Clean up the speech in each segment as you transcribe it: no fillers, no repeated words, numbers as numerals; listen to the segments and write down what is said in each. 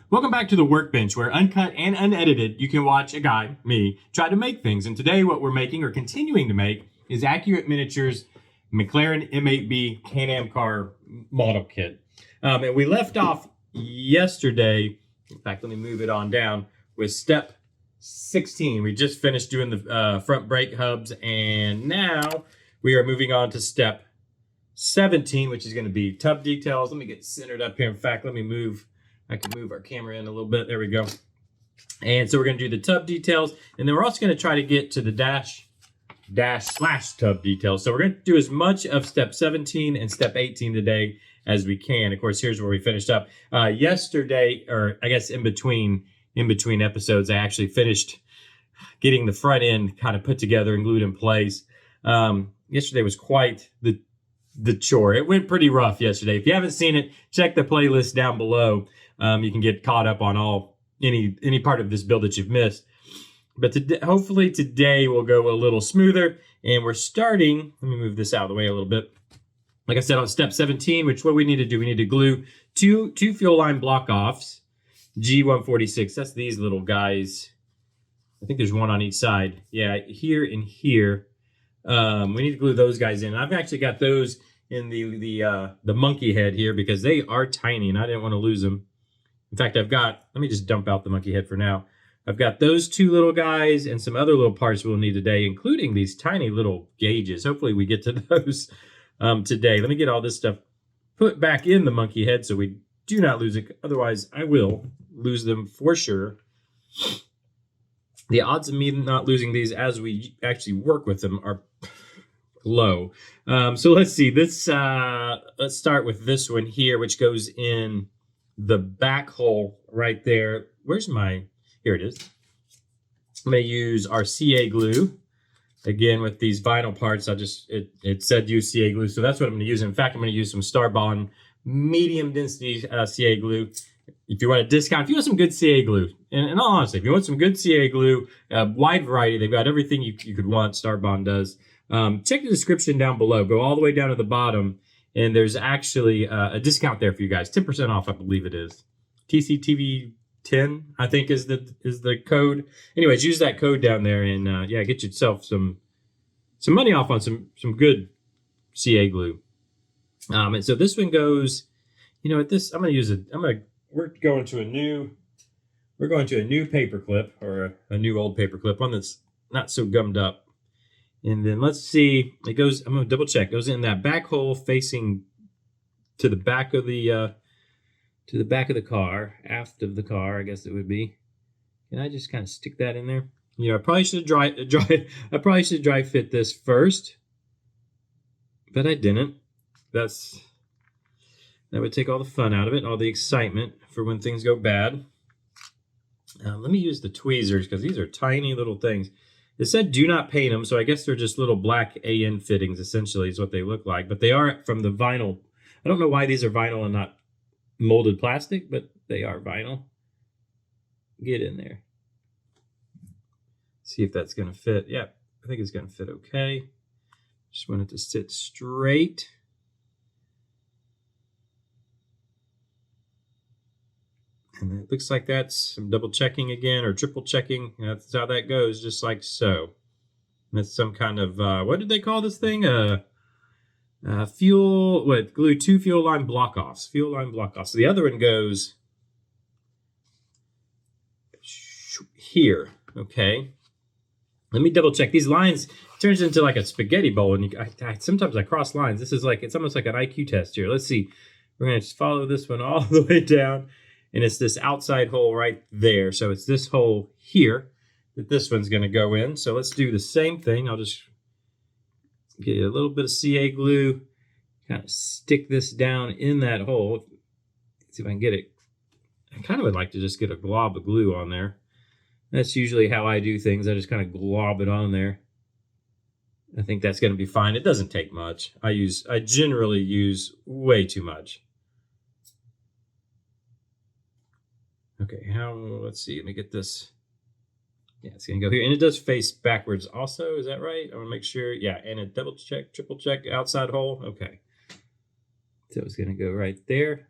Welcome back to the Workbench, where uncut and unedited, you can watch a guy, me, try to make things. And today what we're making, or continuing to make, is Accurate Miniatures McLaren M8B Can-Am car model kit. And we left off yesterday, in fact, let me move it on down, with step 16. We just finished doing the front brake hubs, and now we are moving on to step 17, which is going to be tub details. Let me get centered up here. In fact, I can move our camera in a little bit. There we go. And so we're going to do the tub details, and then we're also going to try to get to the dash / tub details. So we're going to do as much of step 17 and step 18 today as we can. Of course, here's where we finished up. Yesterday, or I guess in between episodes, I actually finished getting the front end kind of put together and glued in place. Yesterday was quite the chore. It went pretty rough yesterday. If you haven't seen it, check the playlist down below. You can get caught up on any part of this build that you've missed. But hopefully today will go a little smoother. And we're starting, let me move this out of the way a little bit. Like I said, on step 17, which what we need to do, we need to glue two fuel line block offs, G146. That's these little guys. I think there's one on each side. Yeah, here and here. We need to glue those guys in. I've actually got those in the monkey head here because they are tiny and I didn't want to lose them. In fact, let me just dump out the monkey head for now. I've got those two little guys and some other little parts we'll need today, including these tiny little gauges. Hopefully we get to those today. Let me get all this stuff put back in the monkey head so we do not lose it. Otherwise, I will lose them for sure. The odds of me not losing these as we actually work with them are low. So let's see. Let's start with this one here, which goes in the back hole right there. Here it is. I'm going to use our CA glue. Again, with these vinyl parts, it said use CA glue, so that's what I'm going to use. In fact, I'm going to use some Starbond medium density CA glue. If you want a discount, if you want some good CA glue, and honestly, if you want some good CA glue, wide variety, they've got everything you could want, Starbond does. Check the description down below. Go all the way down to the bottom, and there's actually a discount there for you guys. 10% off, I believe it is. TCTV10, I think is the code. Anyways, use that code down there, and yeah, get yourself some money off on some good CA glue. And so this one goes, at this, we're going to a new paper clip, or a new old paper clip, one that's not so gummed up. And then let's see, I'm going to double check. It goes in that back hole facing to the back of the car, aft of the car, I guess it would be. Can I just kind of stick that in there? I probably should dry fit this first, but I didn't. That would take all the fun out of it, all the excitement for when things go bad. Let me use the tweezers because these are tiny little things. It said do not paint them, so I guess they're just little black AN fittings, essentially, is what they look like. But they are from the vinyl. I don't know why these are vinyl and not molded plastic, but they are vinyl. Get in there. See if that's going to fit. Yeah, I think it's going to fit okay. Just want it to sit straight. And it looks like that's some double checking again, or triple checking. That's how that goes, just like so. And that's some kind of, what did they call this thing? Glue two fuel line block offs. Fuel line block offs. So the other one goes here, okay? Let me double check. These lines, it turns into like a spaghetti bowl, and sometimes I cross lines. This is it's almost like an IQ test here. Let's see. We're going to just follow this one all the way down. And it's this outside hole right there. So it's this hole here that this one's going to go in. So let's do the same thing. I'll just get a little bit of CA glue, kind of stick this down in that hole. Let's see if I can get it. I kind of would like to just get a glob of glue on there. That's usually how I do things. I just kind of glob it on there. I think that's going to be fine. It doesn't take much. I generally use way too much. Okay, let's see, let me get this. Yeah, it's gonna go here. And it does face backwards also, is that right? I wanna make sure, yeah, and a double check, triple check, outside hole, okay. So it's gonna go right there.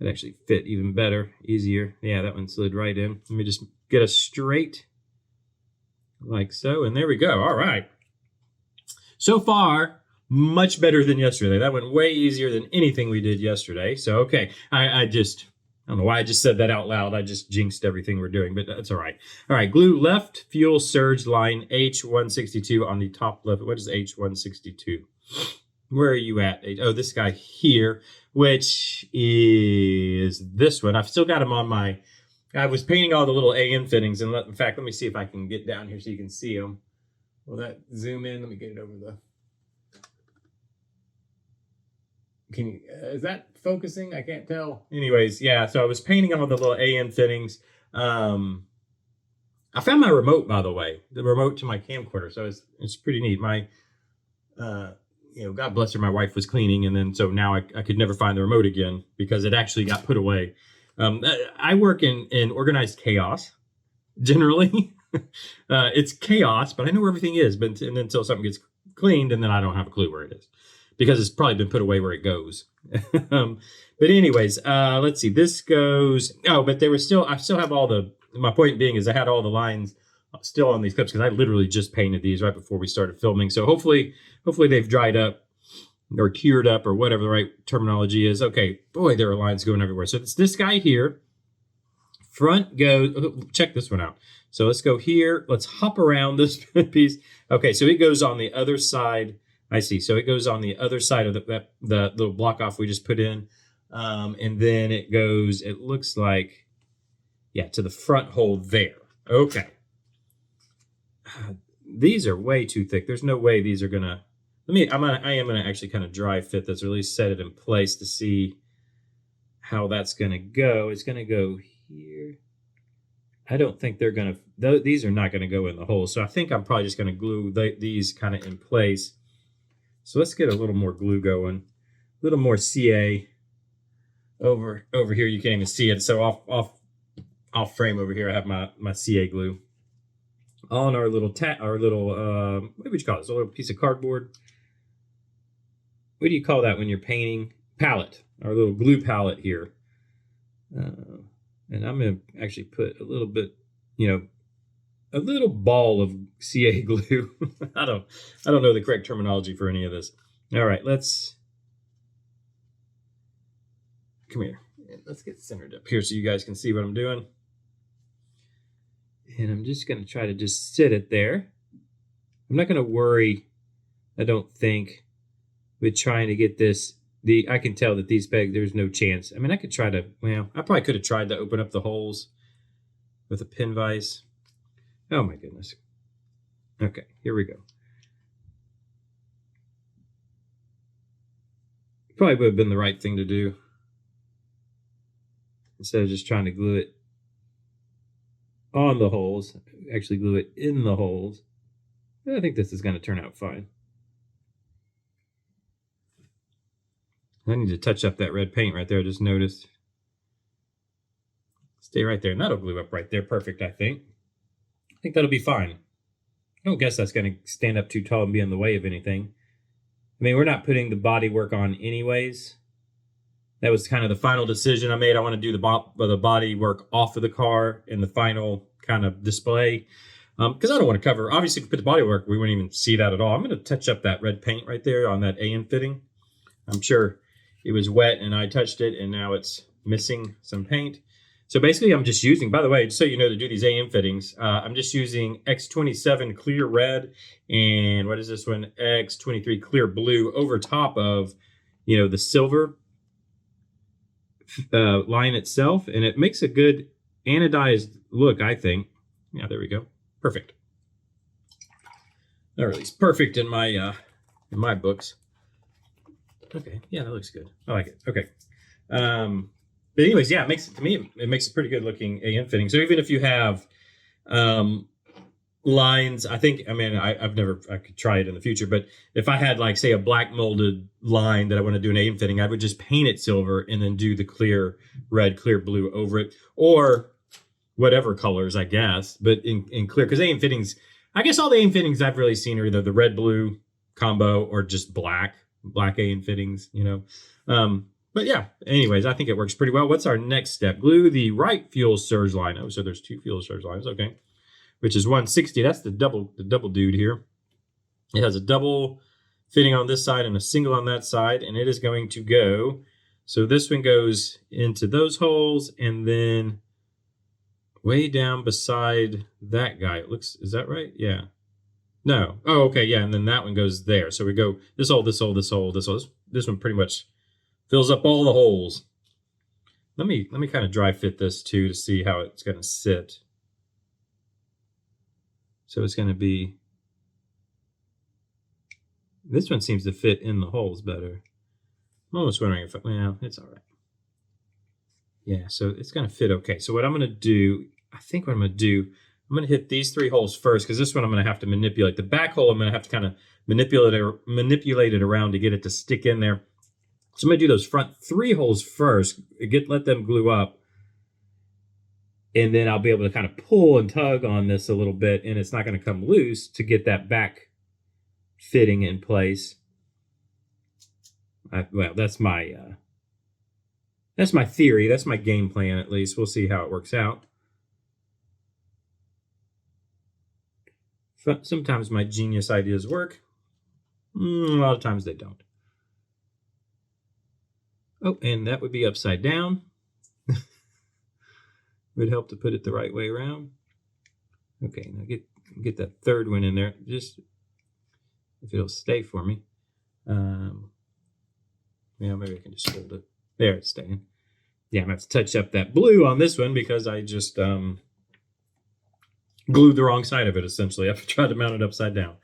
It actually fit even better, easier. Yeah, that one slid right in. Let me just get us straight like so, and there we go. All right. So far, much better than yesterday. That went way easier than anything we did yesterday. So, okay, I don't know why I just said that out loud. I just jinxed everything we're doing, but that's all right. All right, glue left fuel surge line H162 on the top left. What is H162? Where are you at? Oh, this guy here, which is this one. I've still got him on my, I was painting all the little AN fittings. And in fact, let me see if I can get down here so you can see them. Will that zoom in? Let me get it over the, can you, is that focusing? I can't tell. Anyways, yeah, so I was painting on the little AN fittings. I found my remote, by the way, the remote to my camcorder. So it's pretty neat. My, you know, God bless her, my wife was cleaning, and then so now I could never find the remote again because it actually got put away. I work in organized chaos, generally. It's chaos, but I know where everything is. But and until something gets cleaned, and then I don't have a clue where it is because it's probably been put away where it goes. But anyways, let's see. This goes. Oh, but they were still. I still have all the. My point being is I had all the lines still on these clips because I literally just painted these right before we started filming. So hopefully they've dried up or cured up or whatever the right terminology is. Okay, boy, there are lines going everywhere. So it's this guy here. Front goes, check this one out. So let's go here. Let's hop around this piece. Okay, so it goes on the other side. I see. So it goes on the other side of the little block off we just put in. And then it goes, it looks like, yeah, to the front hole there. Okay. These are way too thick. There's no way these are gonna. I am gonna actually kind of dry fit this, or at least set it in place to see how that's gonna go. It's gonna go here. I don't think they're gonna. These are not gonna go in the hole. So I think I'm probably just gonna glue these kind of in place. So let's get a little more glue going, a little more CA over here. You can't even see it. So off frame over here, I have my CA glue on our little what would you call this? A little piece of cardboard. What do you call that when you're painting? Palette. Our little glue palette here. And I'm going to actually put a little bit, a little ball of CA glue. I don't know the correct terminology for any of this. All right, let's come here. Let's get centered up here so you guys can see what I'm doing. And I'm just going to try to just sit it there. I'm not going to worry, I don't think, with trying to get this. I can tell that these pegs, there's no chance. I mean, I could try to, well, I probably could have tried to open up the holes with a pin vise. Oh my goodness. Okay, here we go. Probably would have been the right thing to do instead of just trying to glue it on the holes, actually glue it in the holes. I think this is going to turn out fine. I need to touch up that red paint right there. I just noticed. Stay right there, and that'll glue up right there. Perfect, I think. I think that'll be fine. I don't guess that's going to stand up too tall and be in the way of anything. I mean, we're not putting the body work on anyways. That was kind of the final decision I made. I want to do the body work off of the car in the final kind of display. Because I don't want to cover, obviously if we put the body work, we wouldn't even see that at all. I'm going to touch up that red paint right there on that AN fitting. I'm sure it was wet and I touched it and now it's missing some paint. So basically I'm just using, by the way, just so you know, to do these AN fittings, I'm just using X27 clear red and what is this one? X23 clear blue over top of, the silver line itself, and it makes a good anodized look, I think. Yeah, there we go. Perfect. Or at least perfect in my books. Okay, yeah, that looks good. I like it. Okay. But anyways, yeah, it makes a pretty good looking AN fitting. So even if you have lines, I could try it in the future, but if I had like say a black molded line that I want to do an AN fitting, I would just paint it silver and then do the clear red, clear blue over it, or whatever colors, I guess, but in clear, because AN fittings, I guess all the AN fittings I've really seen are either the red blue combo or just black AN fittings, But yeah, anyways, I think it works pretty well. What's our next step? Glue the right fuel surge line. Oh, so there's 2 fuel surge lines. Okay. Which is 160. That's the double dude here. It has a double fitting on this side and a single on that side, and it is going to go. So this one goes into those holes, and then way down beside that guy. It looks, is that right? Yeah. No. Oh, okay, yeah, and then that one goes there. So we go this hole, this hole, this hole, this hole. This one pretty much fills up all the holes. Let me kind of dry fit this too to see how it's going to sit. So it's going to be, this one seems to fit in the holes better. I'm almost wondering if, well, it's all right. Yeah, so it's going to fit okay. So what I'm going to do, I think what I'm going to do, I'm going to hit these 3 holes first, because this one I'm going to have to manipulate. The back hole, I'm going to have to kind of manipulate it around to get it to stick in there. So I'm going to do those front 3 holes first, let them glue up. And then I'll be able to kind of pull and tug on this a little bit, and it's not going to come loose to get that back fitting in place. Well, that's my theory. That's my game plan, at least. We'll see how it works out. Sometimes my genius ideas work. A lot of times they don't. Oh, and that would be upside down. Would help to put it the right way around. Okay, now get that third one in there. Just if it'll stay for me. Yeah, maybe I can just hold it. There, it's staying. Yeah, I'm gonna have to touch up that blue on this one because I just glued the wrong side of it, essentially. I've tried to mount it upside down.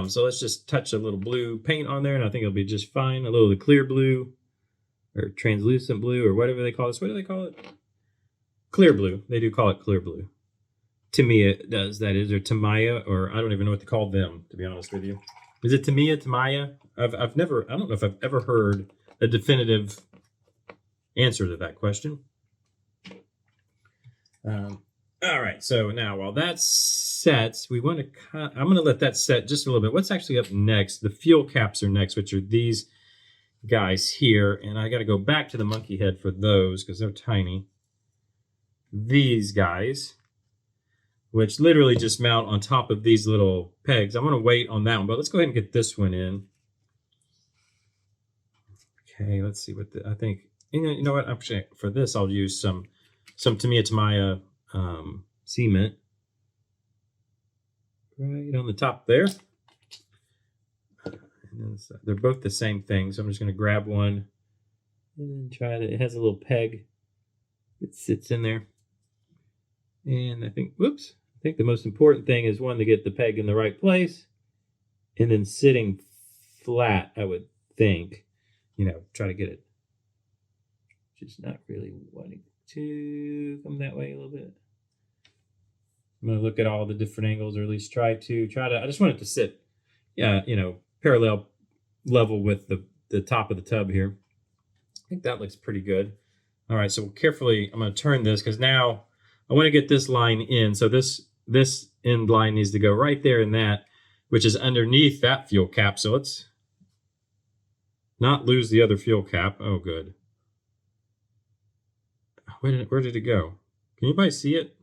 So let's just touch a little blue paint on there, and I think it'll be just fine. A little of the clear blue, or translucent blue, or whatever they call this. What do they call it? Clear blue. They do call it clear blue. Tamiya does, that is, or Tamiya, or I don't even know what to call them, to be honest with you. Is it Tamiya, Tamiya? I don't know if I've ever heard a definitive answer to that question. All right, so now while that sets, I'm going to let that set just a little bit. What's actually up next? The fuel caps are next, which are these guys here, and I got to go back to the monkey head for those because they're tiny. These guys, which literally just mount on top of these little pegs. I'm going to wait on that one, but let's go ahead and get this one in. Okay, let's see what I think. You know what? Actually, for this, I'll use some Tamiya cement right on the top there. And they're both the same thing, so I'm just going to grab one and try to. It has a little peg that sits in there. And I think the most important thing is one, to get the peg in the right place and then sitting flat, I would think, try to get it. Just not really wanting to come that way a little bit. I'm going to look at all the different angles, or at least try to, I just want it to sit, parallel level with the top of the tub here. I think that looks pretty good. All right, so carefully, I'm going to turn this because now I want to get this line in. So this end line needs to go right there in that, which is underneath that fuel cap. So let's not lose the other fuel cap. Oh, good. Where did it go? Can anybody see it?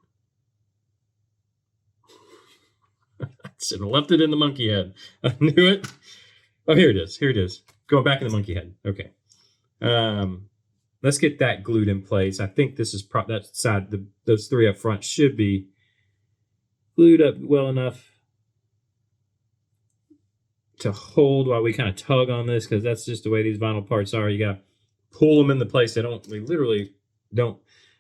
I should have left it in the monkey head. I knew it. Oh, here it is. Here it is. Going back in the monkey head. Okay. Let's get that glued in place. I think this is that side. Those 3 up front should be glued up well enough to hold while we kind of tug on this, because that's just the way these vinyl parts are. You got to pull them into place. They literally don't,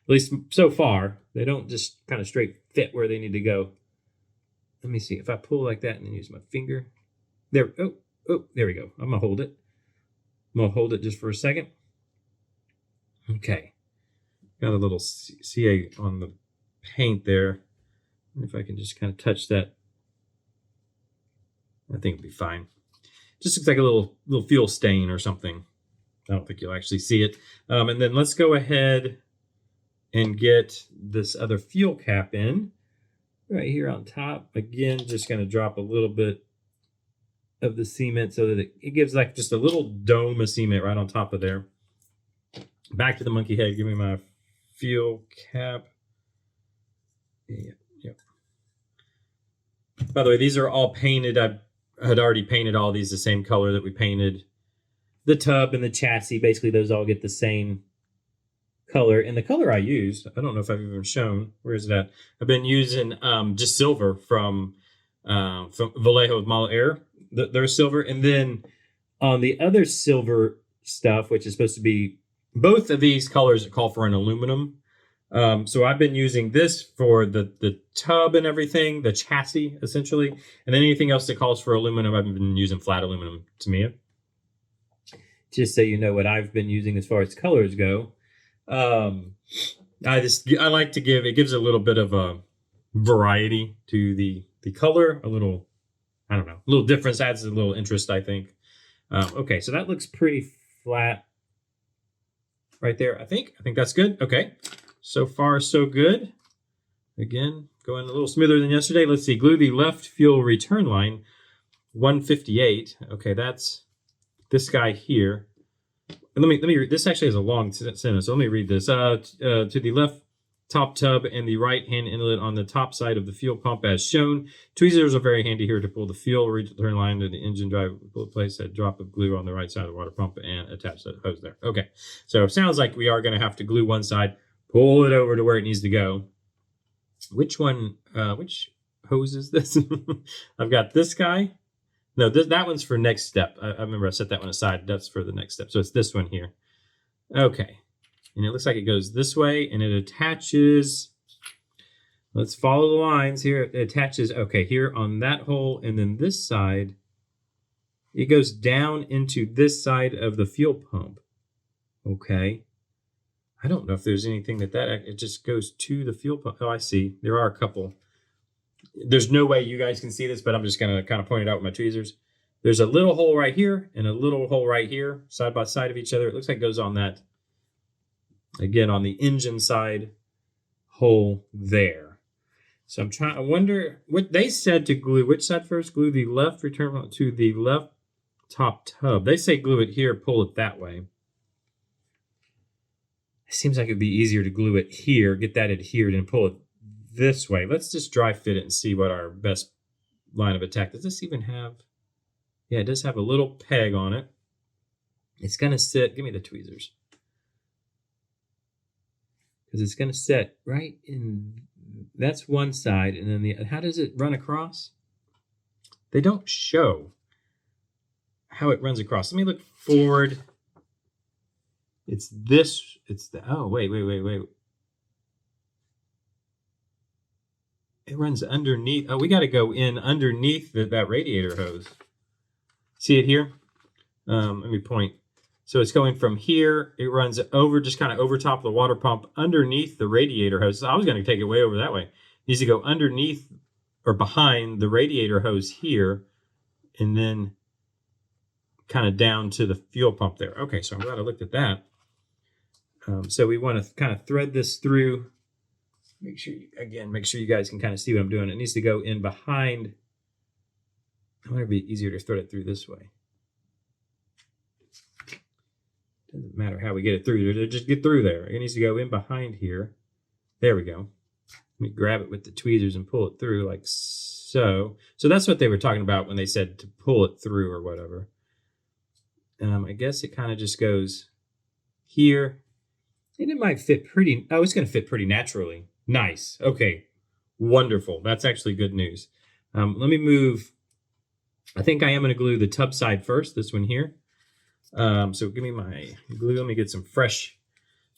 at least so far, they don't just kind of straight fit where they need to go. Let me see. If I pull like that and then use my finger. There. Oh, there we go. I'm going to hold it. I'm going to hold it just for a second. Okay. Got a little CA on the paint there. If I can just kind of touch that, I think it'll be fine. Just looks like a little fuel stain or something. I don't think you'll actually see it. And then let's go ahead and get this other fuel cap in right here on top. Again, just going to drop a little bit of the cement so that it gives like just a little dome of cement right on top of there. Back to the monkey head. Give me my fuel cap. Yeah, yep. By the way, these are all painted. I had already painted all these the same color that we painted the tub and the chassis. Basically, those all get the same color. And the color I used, I don't know if I've even shown. Where is it at? I've been using just silver from Vallejo Tamiya. Their silver. And then on the other silver stuff, which is supposed to be both of these colors call for an aluminum. So I've been using this for the tub and everything, the chassis essentially, and then anything else that calls for aluminum, I've been using flat aluminum Tamiya. Just so you know what I've been using as far as colors go. I like to give, it gives a little bit of a variety to the color, a little, I don't know, a little difference, adds a little interest, I think. Okay, so that looks pretty flat right there. I think that's good. Okay, so far so good. Again, going a little smoother than yesterday. Let's see, glue the left fuel return line, 158. Okay, that's this guy here. And let me read. This actually has a long sentence, so let me read this. To the left top tub and the right hand inlet on the top side of the fuel pump as shown. Tweezers are very handy here to pull the fuel return line to the engine drive. Place a drop of glue on the right side of the water pump and attach the hose there. Okay, so it sounds like we are going to have to glue one side, pull it over to where it needs to go. Which one, which hose is this? I've got this guy. No, that one's for next step. I remember I set that one aside. That's for the next step. So it's this one here. Okay. And it looks like it goes this way and it attaches. Let's follow the lines here. It attaches, okay, here on that hole. And then this side, it goes down into this side of the fuel pump. Okay. I don't know if there's anything it just goes to the fuel pump. Oh, I see. There are a couple. There's no way you guys can see this, but I'm just going to kind of point it out with my tweezers. There's a little hole right here and a little hole right here, side by side of each other. It looks like it goes on that, again, on the engine side hole there. So I wonder what they said to glue. Which side first? Glue the left return to the left top tub. They say glue it here, pull it that way. It seems like it'd be easier to glue it here, get that adhered, and pull it this way. Let's just dry fit it and see what our best line of attack. Does this even have? Yeah, it does have a little peg on it. It's going to sit, give me the tweezers. Because it's going to set right in, that's one side. And then how does it run across? They don't show how it runs across. Let me look forward. It's this, oh, wait. It runs underneath. Oh, we got to go in underneath that radiator hose. See it here? Let me point. So it's going from here. It runs over, just kind of over top of the water pump underneath the radiator hose. So I was going to take it way over that way. It needs to go underneath or behind the radiator hose here and then kind of down to the fuel pump there. Okay, so I'm glad I looked at that. So we want to kind of thread this through. Make sure you guys can kind of see what I'm doing. It needs to go in behind. I wonder if it'd be easier to thread it through this way. Doesn't matter how we get it through. Just get through there. It needs to go in behind here. There we go. Let me grab it with the tweezers and pull it through like so. So that's what they were talking about when they said to pull it through or whatever. I guess it kind of just goes here. And it might fit pretty, oh, it's going to fit pretty naturally. Nice. Okay. Wonderful. That's actually good news. Let me move. I think I am going to glue the tub side first, this one here. So give me my glue. Let me get some fresh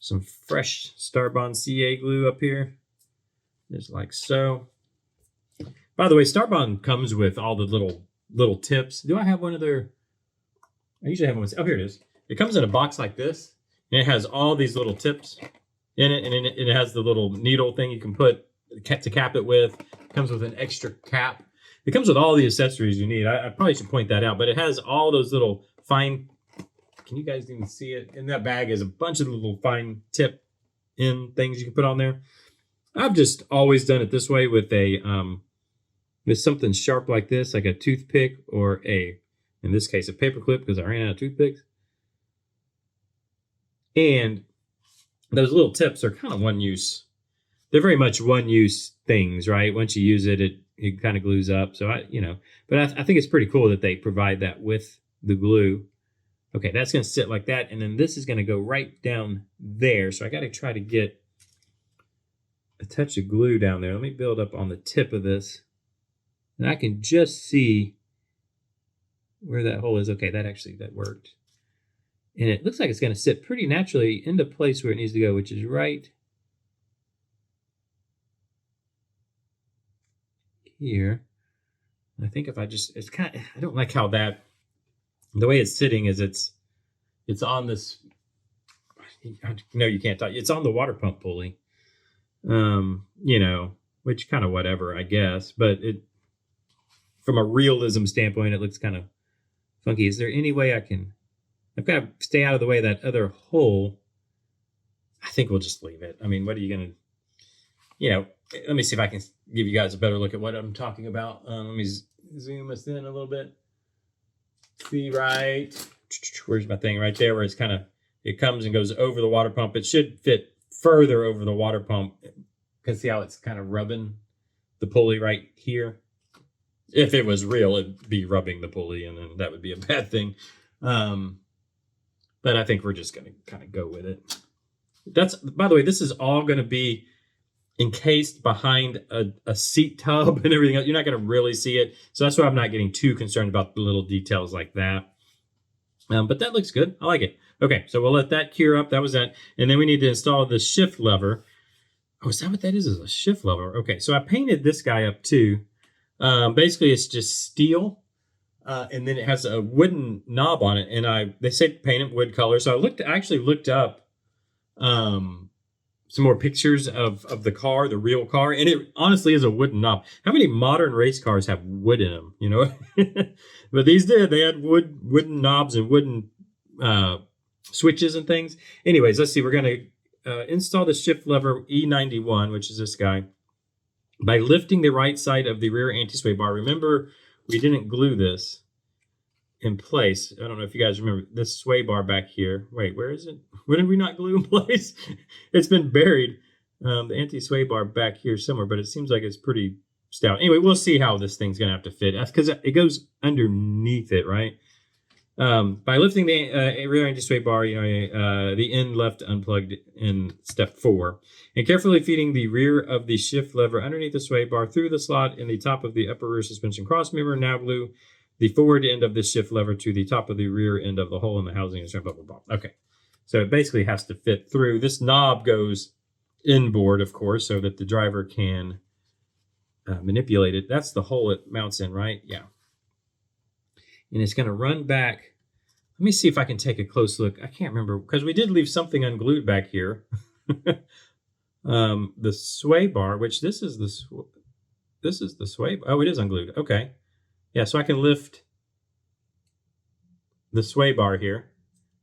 Starbond CA glue up here. Just like so. By the way, Starbond comes with all the little tips. Do I have one of their? I usually have one. Oh, here it is. It comes in a box like this. And it has all these little tips in it, and it has the little needle thing you can put to cap it with. It comes with an extra cap. It comes with all the accessories you need. I probably should point that out, but it has all those little fine, can you guys even see it? In that bag is a bunch of little fine tip in things you can put on there. I've just always done it this way with with something sharp like this, like a toothpick or in this case, a paper clip, because I ran out of toothpicks. And those little tips are kind of one use. They're very much one use things, right? Once you use it, it kind of glues up. So but I think it's pretty cool that they provide that with the glue. Okay, that's going to sit like that. And then this is going to go right down there. So I got to try to get a touch of glue down there. Let me build up on the tip of this. And I can just see where that hole is. Okay, that worked. And it looks like it's going to sit pretty naturally into place where it needs to go, which is right here. I think if I just, I don't like how the way it's sitting is it's on this, no, you can't talk. It's on the water pump pulley, which kind of whatever, I guess. But from a realism standpoint, it looks kind of funky. Is there any way I've got to stay out of the way of that other hole. I think we'll just leave it. I mean, what are you going to, let me see if I can give you guys a better look at what I'm talking about. Let me zoom us in a little bit. See, where's my thing? Right there where it comes and goes over the water pump. It should fit further over the water pump. You can see how it's kind of rubbing the pulley right here. If it was real, it'd be rubbing the pulley, and then that would be a bad thing. But I think we're just going to kind of go with it. By the way, this is all going to be encased behind a seat tub and everything else. You're not going to really see it. So that's why I'm not getting too concerned about the little details like that. But that looks good. I like it. Okay, so we'll let that cure up. That was that. And then we need to install the shift lever. Oh, is that what that is? Is a shift lever. Okay, so I painted this guy up too. Basically, it's just steel. And then it has a wooden knob on it, and they say paint it wood color. So I actually looked up some more pictures of the car, the real car, and it honestly is a wooden knob. How many modern race cars have wood in them? But these did. They had wooden knobs and wooden switches and things. Anyways, let's see. We're going to install the shift lever E91, which is this guy, by lifting the right side of the rear anti-sway bar. Remember, we didn't glue this in place. I don't know if you guys remember this sway bar back here. Wait, where is it? When did we not glue in place? It's been buried. The anti-sway bar back here somewhere, but it seems like it's pretty stout. Anyway, we'll see how this thing's going to have to fit. That's because it goes underneath it, right? By lifting the rear anti-sway bar, the end left unplugged in step 4, and carefully feeding the rear of the shift lever underneath the sway bar through the slot in the top of the upper rear suspension crossmember. Now glue the forward end of the shift lever to the top of the rear end of the hole in the housing and blah, blah, blah. Okay, so it basically has to fit through. This knob goes inboard, of course, so that the driver can manipulate it. That's the hole it mounts in, right? Yeah. And it's going to run back. Let me see if I can take a close look. I can't remember because we did leave something unglued back here. The sway bar, which this is the sway. Oh, it is unglued. Okay. Yeah, so I can lift the sway bar here.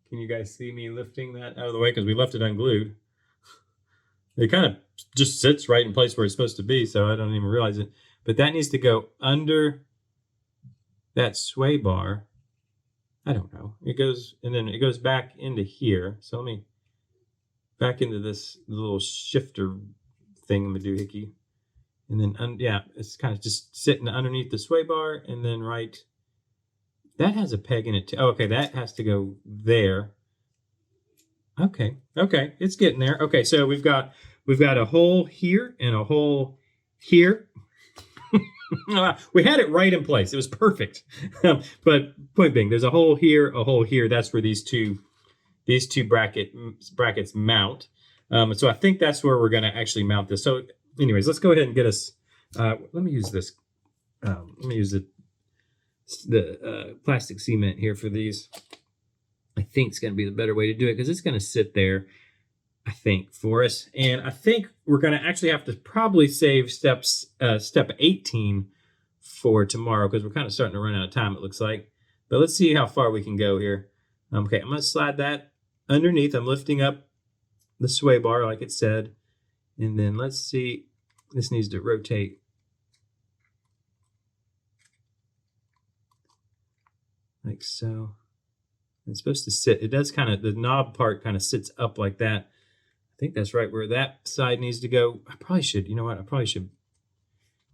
Can you guys see me lifting that out of the way? Because we left it unglued. It kind of just sits right in place where it's supposed to be, so I don't even realize it. But that needs to go under that sway bar. I don't know. It goes, and then it goes back into here. So let me back into this little shifter thing, doohickey. And then, yeah, it's kind of just sitting underneath the sway bar, and then that has a peg in it too. Oh, okay, that has to go there. Okay, it's getting there. Okay, so we've got a hole here and a hole here. We had it right in place. It was perfect. But point being, there's a hole here, a hole here. That's where these two brackets mount. So I think that's where we're going to actually mount this. So anyways, let's go ahead and get us. Let me use this. Let me use the plastic cement here for these. I think it's going to be the better way to do it because it's going to sit there, I think, for us. And I think we're going to actually have to probably save step 18 for tomorrow because we're kind of starting to run out of time, it looks like. But let's see how far we can go here. Okay, I'm going to slide that underneath. I'm lifting up the sway bar like it said. And then let's see. This needs to rotate. Like so. It's supposed to sit. It does kind of, the knob part kind of sits up like that. I think that's right where that side needs to go. I probably should, you know what? I probably should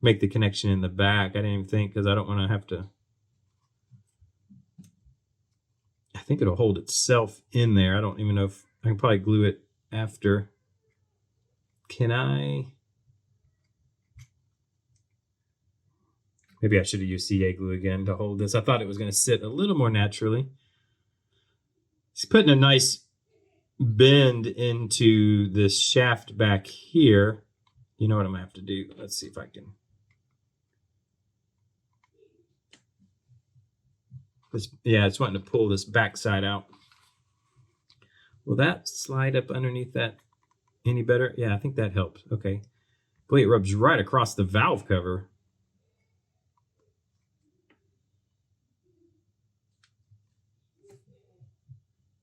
make the connection in the back. I didn't even think, because I don't want to have to. I think it'll hold itself in there. I don't even know if I can probably glue it after. Can I? Maybe I should have used CA glue again to hold this. I thought it was going to sit a little more naturally. It's putting a nice bend into this shaft back here. You know what I'm going to have to do? Let's see if I can. Yeah, it's wanting to pull this back side out. Will that slide up underneath that any better? Yeah, I think that helps. Okay. Boy, it rubs right across the valve cover.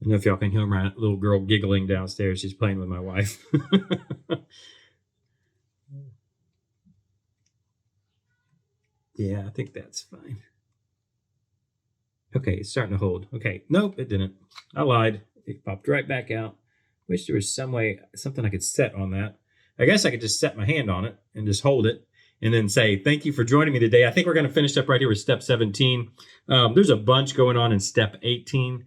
I don't know if y'all can hear my little girl giggling downstairs. She's playing with my wife. Yeah, I think that's fine. Okay, it's starting to hold. Okay, nope, it didn't. I lied. It popped right back out. Wish there was some way, something I could set on that. I guess I could just set my hand on it and just hold it and then say, thank you for joining me today. I think we're going to finish up right here with step 17. There's a bunch going on in step 18.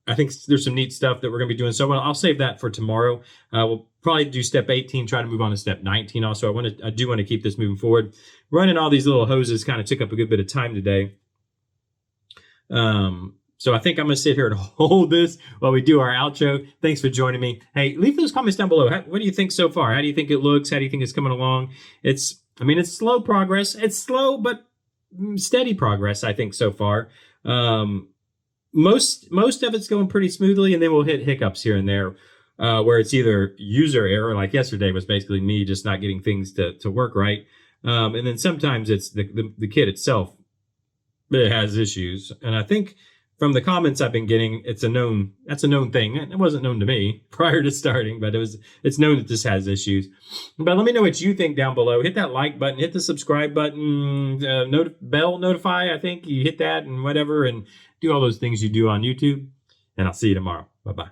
I think there's some neat stuff that we're going to be doing. So I'll save that for tomorrow. We'll probably do step 18, try to move on to step 19 also. I do want to keep this moving forward. Running all these little hoses kind of took up a good bit of time today. So I think I'm going to sit here and hold this while we do our outro. Thanks for joining me. Hey, leave those comments down below. What do you think so far? How do you think it looks? How do you think it's coming along? It's slow progress. It's slow, but steady progress, I think, so far. Most of it's going pretty smoothly, and then we'll hit hiccups here and there, where it's either user error, like yesterday was basically me just not getting things to work right. And then sometimes it's the kit itself. It has issues. And I think from the comments I've been getting, that's a known thing. It wasn't known to me prior to starting, but it's known that this has issues. But let me know what you think down below. Hit that like button, hit the subscribe button, bell notify, I think. You hit that and whatever, and do all those things you do on YouTube. And I'll see you tomorrow. Bye-bye.